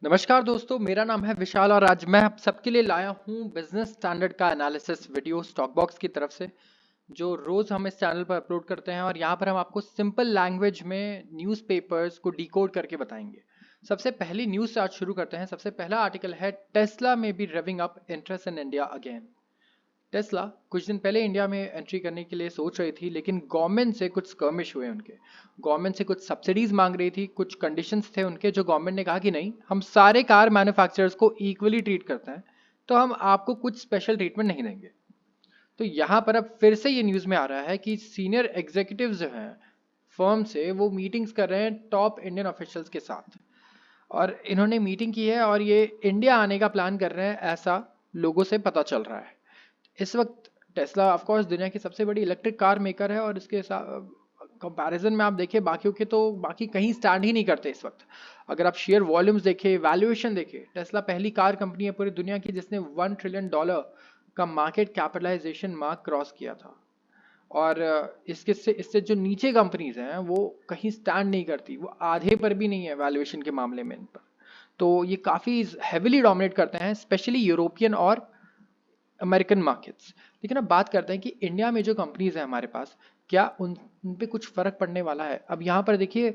नमस्कार दोस्तों, मेरा नाम है विशाल और आज मैं आप सबके लिए लाया हूँ बिजनेस स्टैंडर्ड का एनालिसिस वीडियो स्टॉक बॉक्स की तरफ से, जो रोज हम इस चैनल पर अपलोड करते हैं और यहाँ पर हम आपको सिंपल लैंग्वेज में न्यूज़पेपर्स को डिकोड करके बताएंगे। सबसे पहली न्यूज़ से आज शुरू करते हैं। सबसे पहला आर्टिकल है टेस्ला में be revving up interest in India again. Tesla कुछ दिन पहले इंडिया में एंट्री करने के लिए सोच रही थी, लेकिन गवर्नमेंट से कुछ skirmish हुए उनके। गवर्नमेंट से कुछ सब्सिडीज मांग रही थी, कुछ कंडीशंस थे उनके, जो गवर्नमेंट ने कहा कि नहीं, हम सारे कार मैन्युफैक्चरर्स को इक्वली ट्रीट करते हैं, तो हम आपको कुछ स्पेशल ट्रीटमेंट नहीं देंगे। तो यहाँ पर अब फिर से ये न्यूज़ में आ रहा है कि सीनियर एग्जीक्यूटिव्स जो हैं फर्म से, वो मीटिंग्स कर रहे हैं टॉप इंडियन ऑफिशियल्स के साथ, और इन्होंने मीटिंग की है और ये इंडिया आने का प्लान कर रहे हैं, ऐसा लोगों से पता चल रहा है। इस वक्त टेस्ला ऑफ कोर्स दुनिया की सबसे बड़ी इलेक्ट्रिक कार मेकर है और इसके कंपैरिजन में आप देखिए बाकियों के, तो बाकी कहीं स्टैंड ही नहीं करते इस वक्त। अगर आप शेयर वॉल्यूम्स देखें, वैल्यूएशन देखें, टेस्ला पहली कार कंपनी है पूरी दुनिया की जिसने $1 ट्रिलियन का मार्केट कैपिटलाइजेशन मार्क क्रॉस किया था। और इसके से इससे जो नीचे कंपनीज हैं वो कहीं स्टैंड नहीं करती, वो आधे पर भी नहीं है वैल्यूएशन के मामले में इन पर। तो ये काफ़ी हैविली डोमिनेट करते हैं, स्पेशली यूरोपियन और अमेरिकन मार्केट्स। लेकिन अब बात करते हैं कि इंडिया में जो कंपनीज हैं हमारे पास, क्या उन पे कुछ फर्क पड़ने वाला है। अब यहाँ पर देखिए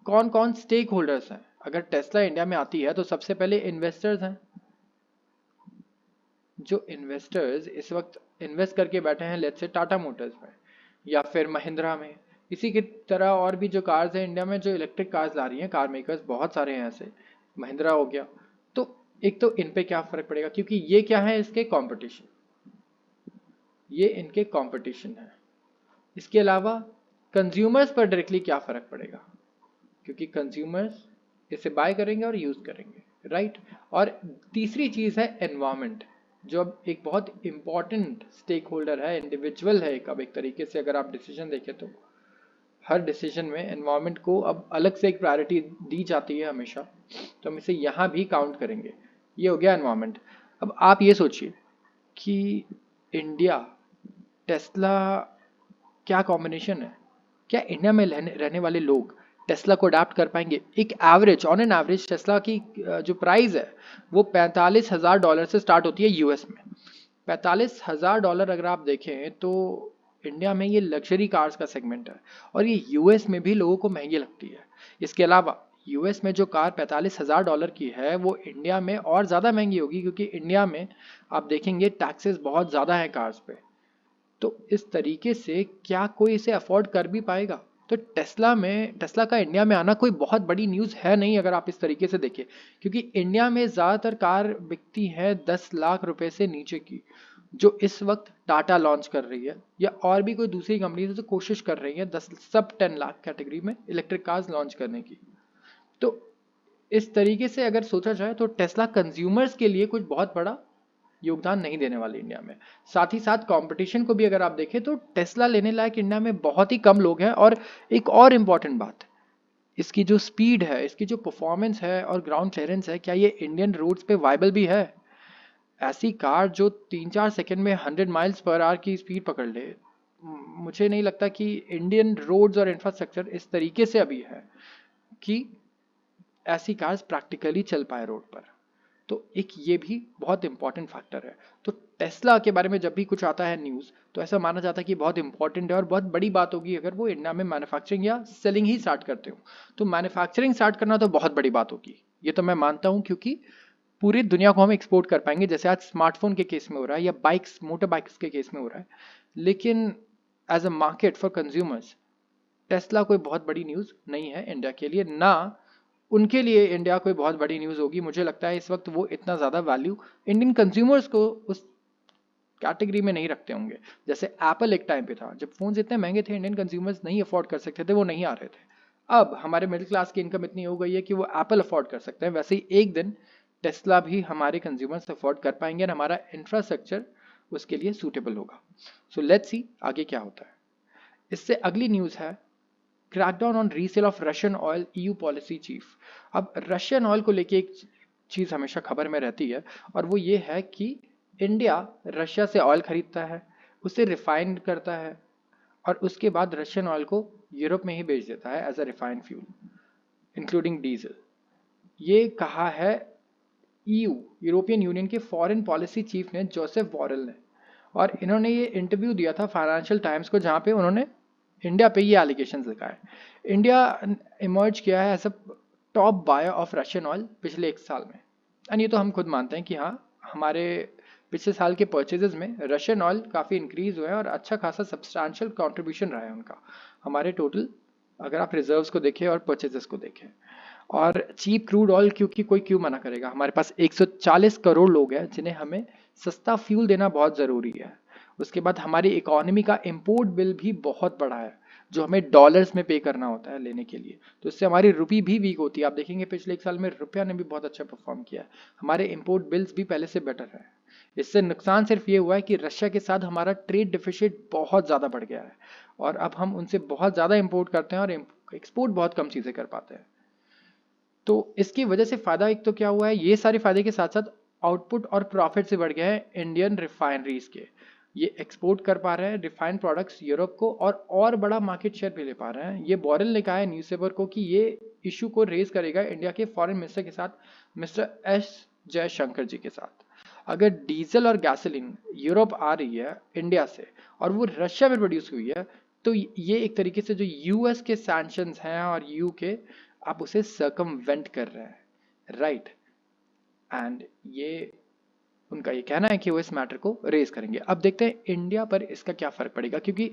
कौन कौन स्टेक होल्डर्स हैं। अगर टेस्ला इंडिया में आती है तो सबसे पहले इन्वेस्टर्स हैं। जो इन्वेस्टर्स इस वक्त इन्वेस्ट करके बैठे हैं, लेट्स से टाटा मोटर्स में या फिर महिंद्रा में। इसी की तरह और भी जो कार्स हैं इंडिया में, जो इलेक्ट्रिक कार्स ला रही हैं, कार मेकर्स बहुत सारे हैं ऐसे, महिंद्रा हो गया। तो एक तो इन पे क्या फर्क पड़ेगा, क्योंकि ये क्या है, इसके कंपटीशन, ये इनके कंपटीशन है। इसके अलावा कंज्यूमर्स पर डायरेक्टली क्या फ़र्क पड़ेगा, क्योंकि कंज्यूमर्स इसे बाय करेंगे और यूज़ करेंगे, राइट। और तीसरी चीज़ है एनवायरनमेंट, जो अब एक बहुत इंपॉर्टेंट स्टेक होल्डर है, इंडिविजुअल है। अब एक तरीके से अगर आप डिसीजन देखें तो हर डिसीजन में एनवायरनमेंट को अब अलग से एक प्रायोरिटी दी जाती है हमेशा, तो हम इसे यहाँ भी काउंट करेंगे। ये हो गया एनवायरनमेंट। अब आप ये सोचिए कि इंडिया, टेस्ला, क्या कॉम्बिनेशन है। क्या इंडिया में रहने वाले लोग टेस्ला को अडाप्ट कर पाएंगे। एक average, on an average Tesla की जो प्राइस है वो $45,000 से स्टार्ट होती है यूएस में। $45,000 अगर आप देखें तो इंडिया में ये लग्जरी कार्स का सेगमेंट है, और ये यूएस में भी लोगों को महंगी लगती है। इसके अलावा यूएस में जो कार $45,000 की है वो इंडिया में और ज़्यादा महंगी होगी, क्योंकि इंडिया में आप देखेंगे टैक्सेस बहुत ज़्यादा हैं कार्स पे। तो इस तरीके से क्या कोई इसे अफोर्ड कर भी पाएगा। तो टेस्ला का इंडिया में आना कोई बहुत बड़ी न्यूज़ है नहीं, अगर आप इस तरीके से देखें, क्योंकि इंडिया में ज़्यादातर कार बिकती है 10 लाख रुपए से नीचे की, जो इस वक्त टाटा लॉन्च कर रही है, या और भी कोई दूसरी कंपनी जो कोशिश कर रही है 10 सब 10 लाख कैटेगरी में इलेक्ट्रिक कार्स लॉन्च करने की। तो इस तरीके से अगर सोचा जाए तो टेस्ला कंज्यूमर्स के लिए कुछ बहुत बड़ा योगदान नहीं देने वाले इंडिया में। साथ ही साथ कंपटीशन को भी अगर आप देखें तो टेस्ला लेने लायक इंडिया में बहुत ही कम लोग हैं। और एक और इम्पॉर्टेंट बात, इसकी जो स्पीड है, इसकी जो परफॉर्मेंस है और ग्राउंड क्लियरेंस है, क्या ये इंडियन रोड्स पे वाइबल भी है। ऐसी कार जो 3-4 सेकंड में 100 माइल्स पर आवर की स्पीड पकड़ ले, मुझे नहीं लगता कि इंडियन रोड्स और इंफ्रास्ट्रक्चर इस तरीके से अभी है कि ऐसी कार्स प्रैक्टिकली चल पाए रोड पर। तो एक ये भी बहुत इंपॉर्टेंट फैक्टर है। तो टेस्ला के बारे में जब भी कुछ आता है न्यूज़, तो ऐसा माना जाता है कि बहुत इंपॉर्टेंट है और बहुत बड़ी बात होगी अगर वो इंडिया में मैन्युफैक्चरिंग या सेलिंग ही स्टार्ट करते हो। तो मैन्युफैक्चरिंग स्टार्ट करना तो बहुत बड़ी बात होगी, ये तो मैं मानता हूँ, क्योंकि पूरी दुनिया को हम एक्सपोर्ट कर पाएंगे, जैसे आज स्मार्टफोन के केस में हो रहा है या बाइक्स, मोटर बाइक्स के केस में हो रहा है। लेकिन as a market for consumers Tesla कोई बहुत बड़ी न्यूज़ नहीं है इंडिया के लिए, ना उनके लिए इंडिया कोई बहुत बड़ी न्यूज़ होगी। मुझे लगता है इस वक्त वो इतना ज़्यादा वैल्यू इंडियन कंज्यूमर्स को उस कैटेगरी में नहीं रखते होंगे। जैसे एप्पल एक टाइम पे था, जब फ़ोन्स इतने महंगे थे इंडियन कंज्यूमर्स नहीं अफोर्ड कर सकते थे, वो नहीं आ रहे थे। अब हमारे मिडिल क्लास की इनकम इतनी हो गई है कि वो एप्पल अफोर्ड कर सकते हैं। वैसे ही एक दिन टेस्ला भी हमारे कंज्यूमर्स अफोर्ड कर पाएंगे और हमारा इंफ्रास्ट्रक्चर उसके लिए सूटेबल होगा। सो लेट्स सी आगे क्या होता है। इससे अगली न्यूज़ है crackdown on resale of Russian oil, EU policy chief. अब रशियन ऑयल को लेके एक चीज़ हमेशा खबर में रहती है, और वो ये है कि इंडिया रशिया से ऑयल खरीदता है, उसे रिफाइंड करता है, और उसके बाद रशियन ऑयल को यूरोप में ही बेच देता है as a refined fuel, including diesel. ये कहा है EU यूरोपियन यूनियन के फॉरेन पॉलिसी चीफ ने, जोसेफ बोरेल ने, और इन्होंने ये इंटरव्यू दिया था फाइनेंशियल टाइम्स को, जहाँ पे उन्होंने इंडिया पे ये एलिगेशंस लगाए। इंडिया इमर्ज किया है as a top buyer of Russian oil पिछले 1 साल में। एंड ये तो हम खुद मानते हैं कि हाँ, हमारे पिछले साल के परचेजेस में रशियन ऑयल काफ़ी इंक्रीज हुए हैं और अच्छा खासा सब्सटैंशियल कंट्रीब्यूशन रहा है उनका हमारे टोटल, अगर आप रिजर्व्स को देखें और परचेजेस को देखें। और चीप क्रूड ऑयल क्योंकि कोई क्यों मना करेगा, हमारे पास 140 करोड़ लोग हैं जिन्हें हमें सस्ता फ्यूल देना बहुत ज़रूरी है। उसके बाद हमारी इकोनॉमी का इम्पोर्ट बिल भी बहुत बड़ा है जो हमें डॉलर्स में पे करना होता है लेने के लिए, तो इससे हमारी रुपी भी वीक होती है। आप देखेंगे पिछले 1 साल में रुपया ने भी बहुत अच्छा परफॉर्म किया है, हमारे इम्पोर्ट बिल्स भी पहले से बेटर है। इससे नुकसान सिर्फ ये हुआ है कि रशिया के साथ हमारा ट्रेड डिफिसिट बहुत ज़्यादा बढ़ गया है और अब हम उनसे बहुत ज़्यादा इम्पोर्ट करते हैं और एक्सपोर्ट बहुत कम चीज़ें कर पाते हैं। तो इसकी वजह से फायदा एक तो क्या हुआ है, ये सारे फायदे के साथ साथ आउटपुट और प्रॉफिट से बढ़ गया है इंडियन रिफाइनरीज के। ये एक्सपोर्ट कर पा रहे हैं रिफाइंड प्रोडक्ट्स यूरोप को और बड़ा मार्केट शेयर भी ले पा रहे हैं। ये बोरेल ने कहा है न्यूज़पेपर को कि ये इशू को रेज करेगा इंडिया के फॉरेन मिनिस्टर के साथ, मिस्टर एस जयशंकर जी के साथ। अगर डीजल और गैसोलीन यूरोप आ रही है इंडिया से और वो रशिया में प्रोड्यूस हुई है, तो ये एक तरीके से जो यूएस के सैंक्शंस हैं और यू के, आप उसे सर्कमवेंट कर रहे हैं, राइट। एंड ये उनका ये कहना है कि वो इस मैटर को रेज करेंगे। अब देखते हैं इंडिया पर इसका क्या फर्क पड़ेगा, क्योंकि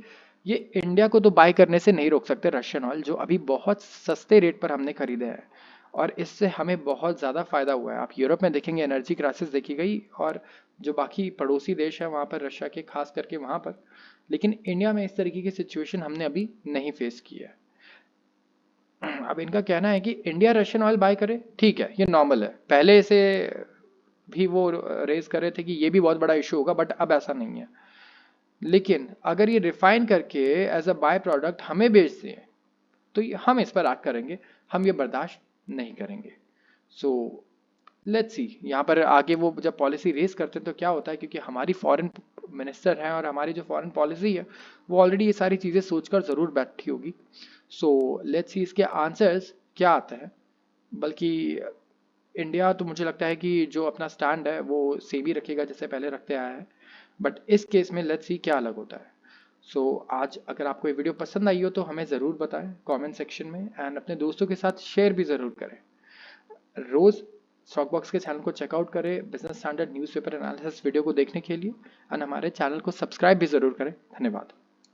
ये इंडिया को तो बाय करने से नहीं रोक सकते रशियन ऑयल, जो अभी बहुत सस्ते रेट पर हमने खरीदे हैं और इससे हमें बहुत ज़्यादा फायदा हुआ है। आप यूरोप में देखेंगे एनर्जी क्राइसिस देखी गई और जो बाकी पड़ोसी देश है वहाँ पर, रशिया के खास करके वहाँ पर, लेकिन इंडिया में इस तरीके की सिचुएशन हमने अभी नहीं फेस की है। अब इनका कहना है कि इंडिया रशियन ऑयल बाय करे, ठीक है, ये नॉर्मल है, पहले से भी वो रेज कर रहे थे कि ये भी बहुत बड़ा इशू होगा, बट अब ऐसा नहीं है। लेकिन अगर ये रिफाइन करके एज अ बाय प्रोडक्ट हमें बेच दें तो हम इस पर एक्ट करेंगे, हम ये बर्दाश्त नहीं करेंगे। सो लेट्स सी यहाँ पर आगे वो जब पॉलिसी रेस करते हैं तो क्या होता है, क्योंकि हमारी फॉरेन मिनिस्टर हैं और हमारी जो फॉरेन पॉलिसी है वो ऑलरेडी ये सारी चीज़ें सोचकर ज़रूर बैठी होगी। सो लेट्स सी इसके आंसर्स क्या आते हैं। बल्कि इंडिया तो मुझे लगता है कि जो अपना स्टैंड है वो सेम ही रखेगा जैसे पहले रखते आया है, बट इस केस में लेट्स सी क्या अलग होता है। सो आज अगर आपको ये वीडियो पसंद आई हो तो हमें ज़रूर बताएं कमेंट सेक्शन में, एंड अपने दोस्तों के साथ शेयर भी ज़रूर करें। रोज़ स्टॉकबॉक्स के चैनल को चेकआउट करें business standard newspaper analysis video को देखने के लिए, एंड हमारे चैनल को सब्सक्राइब भी ज़रूर करें। धन्यवाद।